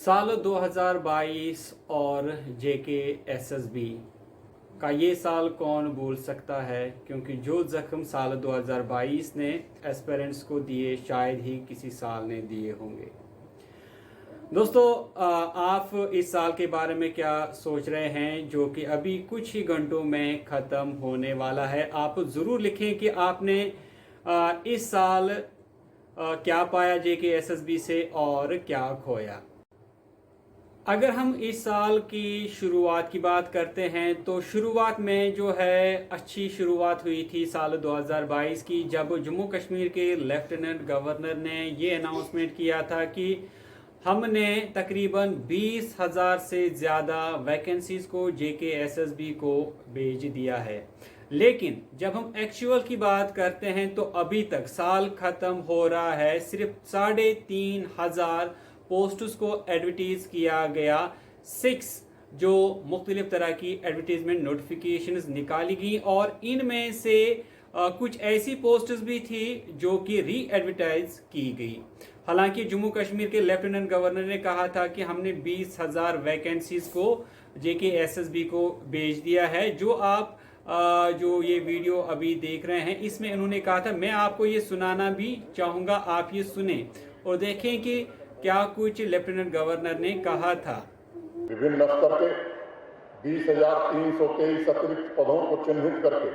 साल 2022 और जेके एसएसबी का ये साल कौन भूल सकता है, क्योंकि जो जख्म साल 2022 ने एस्पिरेंट्स को दिए शायद ही किसी साल ने दिए होंगे। दोस्तों, आप इस साल के बारे में क्या सोच रहे हैं जो कि अभी कुछ ही घंटों में ख़त्म होने वाला है। आप ज़रूर लिखें कि आपने इस साल क्या पाया जेके एसएसबी से और क्या खोया। अगर हम इस साल की शुरुआत की बात करते हैं तो शुरुआत में जो है अच्छी शुरुआत हुई थी साल 2022 की, जब जम्मू कश्मीर के लेफ्टिनेंट गवर्नर ने ये अनाउंसमेंट किया था कि हमने तकरीबन 20,000 से ज़्यादा वैकेंसीज़ को जेके एसएसबी को भेज दिया है। लेकिन जब हम एक्चुअल की बात करते हैं तो अभी तक साल ख़त्म हो रहा है, सिर्फ 3,500 पोस्ट्स को एडवर्टीज किया गया। 6 जो मुख्तलिफ तरह की एडवर्टीजमेंट नोटिफिकेशंस निकाली गई और इनमें से कुछ ऐसी पोस्ट्स भी थी जो कि री एडवर्टाइज की गई। हालांकि जम्मू कश्मीर के लेफ्टिनेंट गवर्नर ने कहा था कि हमने 20,000 वैकेंसीज को जेके एसएसबी को भेज दिया है। जो ये वीडियो अभी देख रहे हैं इसमें उन्होंने कहा था, मैं आपको ये सुनाना भी चाहूँगा, आप ये सुने और देखें कि क्या कुछ लेफ्टिनेंट गवर्नर ने कहा था। विभिन्न स्तर के 20,323 अतिरिक्त पदों को चिन्हित करके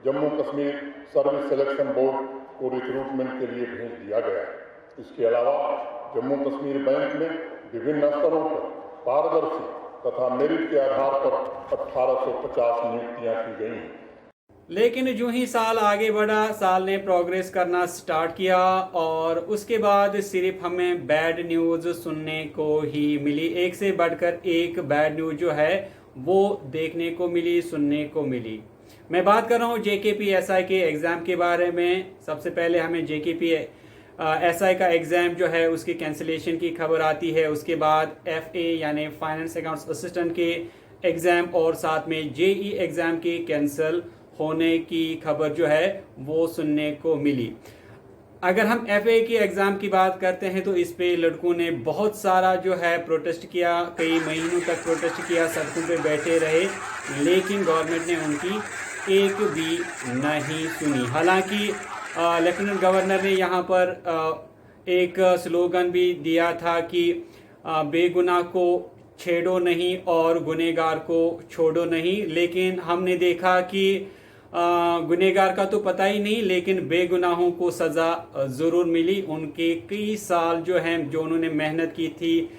Jammu Kashmir service selection board को रिक्रूटमेंट के लिए भेज दिया गया है। इसके अलावा जम्मू कश्मीर बैंक में विभिन्न स्तरों पर पारदर्शी तथा मेरिट के आधार पर 1850 नियुक्तियां की गई हैं। लेकिन जो ही साल आगे बढ़ा, साल ने प्रोग्रेस करना स्टार्ट किया और उसके बाद सिर्फ हमें बैड न्यूज़ सुनने को ही मिली। एक से बढ़कर एक बैड न्यूज़ जो है वो देखने को मिली, सुनने को मिली। मैं बात कर रहा हूँ जेकेपीएसआई के एग्ज़ाम के बारे में। सबसे पहले हमें जेकेपीएसआई का एग्ज़ाम जो है उसकी कैंसिलेशन की खबर आती है। उसके बाद एफए यानी फाइनेंस अकाउंट्स असिस्टेंट के एग्ज़ाम और साथ में जेई एग्ज़ाम के कैंसिल होने की खबर जो है वो सुनने को मिली। अगर हम एफए की एग्ज़ाम की बात करते हैं तो इस पे लड़कों ने बहुत सारा जो है प्रोटेस्ट किया, कई महीनों तक प्रोटेस्ट किया, सड़कों पे बैठे रहे, लेकिन गवर्नमेंट ने उनकी एक भी नहीं सुनी। हालांकि लेफ्टिनेंट गवर्नर ने यहाँ पर एक स्लोगन भी दिया था कि बेगुनाह को छेड़ो नहीं और गुनहगार को छोड़ो नहीं। लेकिन हमने देखा कि गुनहगार का तो पता ही नहीं, लेकिन बेगुनाहों को सज़ा ज़रूर मिली। उनके कई साल जो हैं, जो उन्होंने मेहनत की थी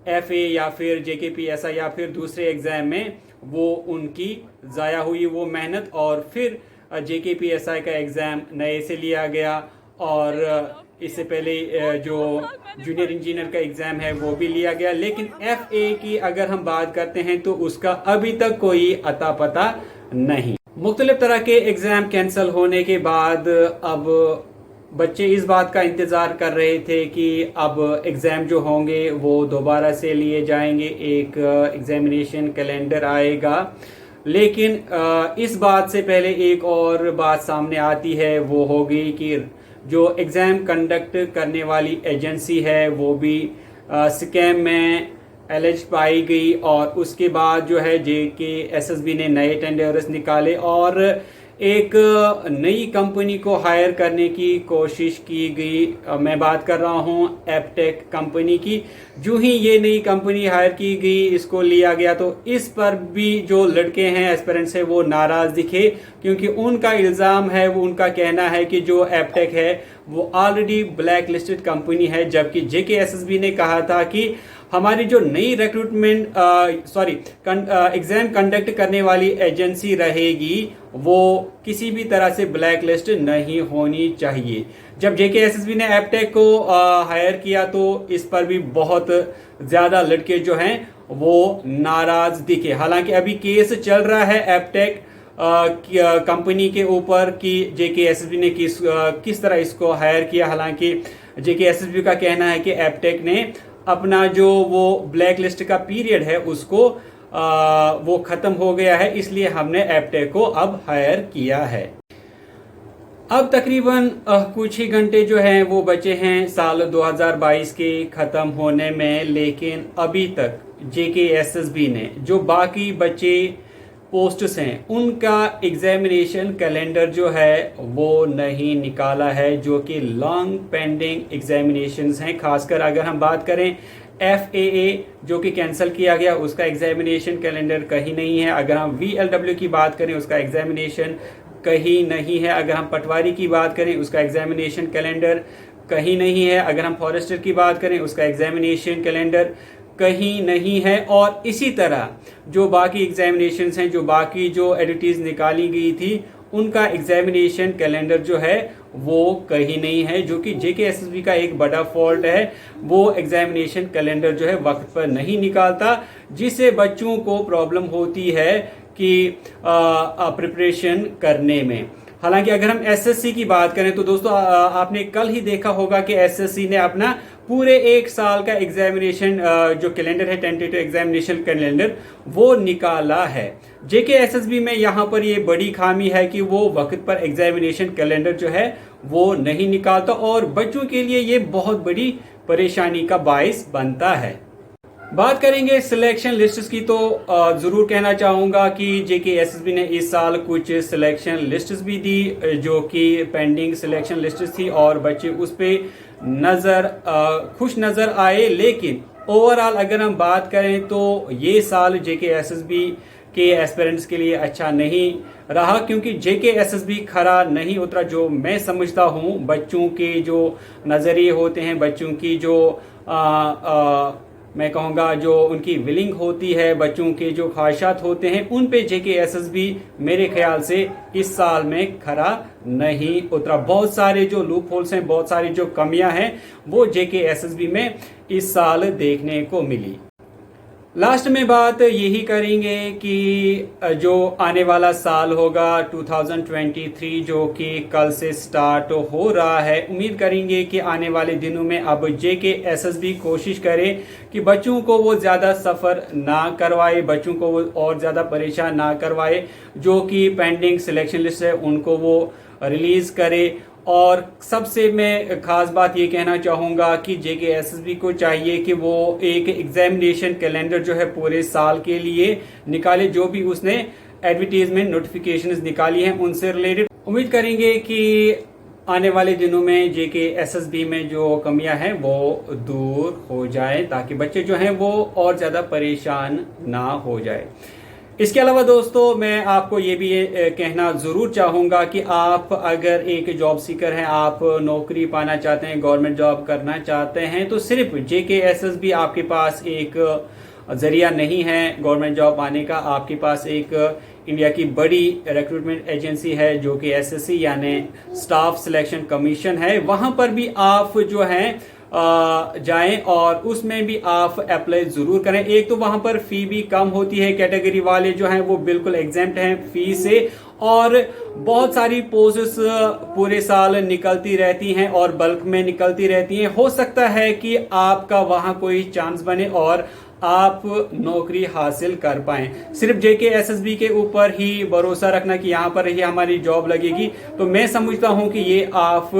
एफए या फिर जेकेपीएसआई या फिर दूसरे एग्ज़ाम में, वो उनकी ज़ाया हुई वो मेहनत। और फिर जेकेपीएसआई का एग्ज़ाम नए से लिया गया और इससे पहले जो जूनियर इंजीनियर का एग्ज़ाम है वो भी लिया गया। लेकिन एफए की अगर हम बात करते हैं तो उसका अभी तक कोई अता पता नहीं। मुख्तलिफ तरह के एग्ज़ाम कैंसिल होने के बाद अब बच्चे इस बात का इंतज़ार कर रहे थे कि अब एग्ज़ाम जो होंगे वो दोबारा से लिए जाएंगे, एक एग्ज़ामिनेशन कैलेंडर आएगा। लेकिन इस बात से पहले एक और बात सामने आती है, वो होगी कि जो एग्ज़ाम कंडक्ट करने वाली एजेंसी है वो भी स्कैम में एलिज पाई गई। और उसके बाद जो है जेके एसएसबी ने नए टेंडर्स निकाले और एक नई कंपनी को हायर करने की कोशिश की गई। मैं बात कर रहा हूं एपटेक कंपनी की। जो ही ये नई कंपनी हायर की गई, इसको लिया गया, तो इस पर भी जो लड़के हैं एस्पिरेंट्स हैं वो नाराज दिखे, क्योंकि उनका इल्ज़ाम है, वो उनका कहना है कि जो एपटेक है वो ऑलरेडी ब्लैक लिस्टेड कंपनी है। जबकि जेके एसएसबी ने कहा था कि हमारी जो नई रिक्रूटमेंट एग्ज़ाम कंडक्ट करने वाली एजेंसी रहेगी वो किसी भी तरह से ब्लैक लिस्ट नहीं होनी चाहिए। जब जेके एसएसबी ने एपटेक को हायर किया तो इस पर भी बहुत ज़्यादा लड़के जो हैं वो नाराज दिखे। हालांकि अभी केस चल रहा है एपटेक कंपनी के ऊपर कि जेके एसएसबी ने किस तरह इसको हायर किया। हालांकि जेके एसएसबी का कहना है कि एपटेक ने अपना जो वो ब्लैक लिस्ट का पीरियड है उसको वो ख़त्म हो गया है, इसलिए हमने एपटेक को अब हायर किया है। अब तकरीबन कुछ ही घंटे जो हैं वो बचे हैं साल 2022 के ख़त्म होने में, लेकिन अभी तक JKSSB ने जो बाकी बचे पोस्ट्स हैं उनका एग्जामिनेशन कैलेंडर जो है वो नहीं निकाला है, जो कि लॉन्ग पेंडिंग एग्जामिनेशंस हैं। खासकर अगर हम बात करें FAA जो कि कैंसिल किया गया, उसका एग्जामिनेशन कैलेंडर कहीं नहीं है। अगर हम VLW की बात करें, उसका एग्जामिनेशन कहीं नहीं है। अगर हम पटवारी की बात करें, उसका एग्जामिनेशन कैलेंडर कहीं नहीं है। अगर हम फॉरेस्टर की बात करें, उसका एग्जामिनेशन कैलेंडर कहीं नहीं है। और इसी तरह जो बाकी एग्जामिनेशंस हैं, जो बाकी जो एडिटिव्स निकाली गई थी, उनका एग्जामिनेशन कैलेंडर जो है वो कहीं नहीं है, जो कि JKSSB का एक बड़ा फॉल्ट है। वो एग्जामिनेशन कैलेंडर जो है वक्त पर नहीं निकालता, जिससे बच्चों को प्रॉब्लम होती है कि प्रिपरेशन करने में। हालांकि अगर हम SSC की बात करें तो दोस्तों आपने कल ही देखा होगा कि SSC ने अपना पूरे एक साल का एग्जामिनेशन जो कैलेंडर है, टेंटेटिव एग्जामिनेशन कैलेंडर, वो निकाला है। JKSSB में यहाँ पर ये बड़ी खामी है कि वो वक्त पर एग्जामिनेशन कैलेंडर जो है वो नहीं निकालता, और बच्चों के लिए ये बहुत बड़ी परेशानी का बायस बनता है। बात करेंगे सिलेक्शन लिस्ट्स की तो ज़रूर कहना चाहूँगा कि JKSSB ने इस साल कुछ सिलेक्शन लिस्ट्स भी दी जो कि पेंडिंग सिलेक्शन लिस्ट्स थी, और बच्चे उस पर खुश नज़र आए। लेकिन ओवरऑल अगर हम बात करें तो ये साल JKSSB के एस्पिरेंट्स के लिए अच्छा नहीं रहा, क्योंकि JKSSB खरा नहीं उतरा। जो मैं समझता हूँ, बच्चों के जो नज़रिए होते हैं, बच्चों की जो मैं कहूँगा जो उनकी विलिंग होती है, बच्चों के जो ख्वाहिशात होते हैं, उन पे JKSSB मेरे ख्याल से इस साल में खरा नहीं उतरा। बहुत सारे जो लूप होल्स हैं, बहुत सारी जो कमियां हैं, वो JKSSB में इस साल देखने को मिली। लास्ट में बात यही करेंगे कि जो आने वाला साल होगा 2023, जो कि कल से स्टार्ट हो रहा है, उम्मीद करेंगे कि आने वाले दिनों में अब JKSSB कोशिश करे कि बच्चों को वो ज़्यादा सफ़र ना करवाए, बच्चों को वो और ज़्यादा परेशान ना करवाए। जो कि पेंडिंग सिलेक्शन लिस्ट है उनको वो रिलीज़ करे। और सबसे मैं ख़ास बात ये कहना चाहूँगा कि JKSSB को चाहिए कि वो एक एग्जामिनेशन कैलेंडर जो है पूरे साल के लिए निकाले, जो भी उसने एडवर्टीजमेंट नोटिफिकेशंस निकाली हैं उनसे रिलेटेड। उम्मीद करेंगे कि आने वाले दिनों में JKSSB में जो कमियां हैं वो दूर हो जाए, ताकि बच्चे जो हैं वो और ज़्यादा परेशान ना हो जाए। इसके अलावा दोस्तों मैं आपको ये भी कहना ज़रूर चाहूँगा कि आप अगर एक जॉब सीकर हैं, आप नौकरी पाना चाहते हैं, गवर्नमेंट जॉब करना चाहते हैं, तो सिर्फ JKSSB आपके पास एक ज़रिया नहीं है गवर्नमेंट जॉब पाने का। आपके पास एक इंडिया की बड़ी रिक्रूटमेंट एजेंसी है जो कि SSC यानी स्टाफ सिलेक्शन कमीशन है। वहाँ पर भी आप जो हैं जाएं और उसमें भी आप अप्लाई ज़रूर करें। एक तो वहाँ पर फ़ी भी कम होती है, कैटेगरी वाले जो हैं वो बिल्कुल एग्जेम्प्ट हैं फ़ी से, और बहुत सारी पोस्ट्स पूरे साल निकलती रहती हैं और बल्क में निकलती रहती हैं। हो सकता है कि आपका वहाँ कोई चांस बने और आप नौकरी हासिल कर पाएं। सिर्फ JKSSB के ऊपर ही भरोसा रखना कि यहाँ पर ही हमारी जॉब लगेगी, तो मैं समझता हूँ कि ये आप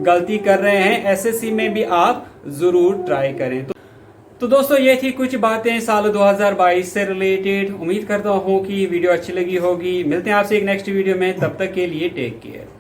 गलती कर रहे हैं। SSC में भी आप ज़रूर ट्राई करें। तो दोस्तों ये थी कुछ बातें साल 2022 से रिलेटेड। उम्मीद करता हूँ कि वीडियो अच्छी लगी होगी। मिलते हैं आपसे एक नेक्स्ट वीडियो में, तब तक के लिए टेक केयर।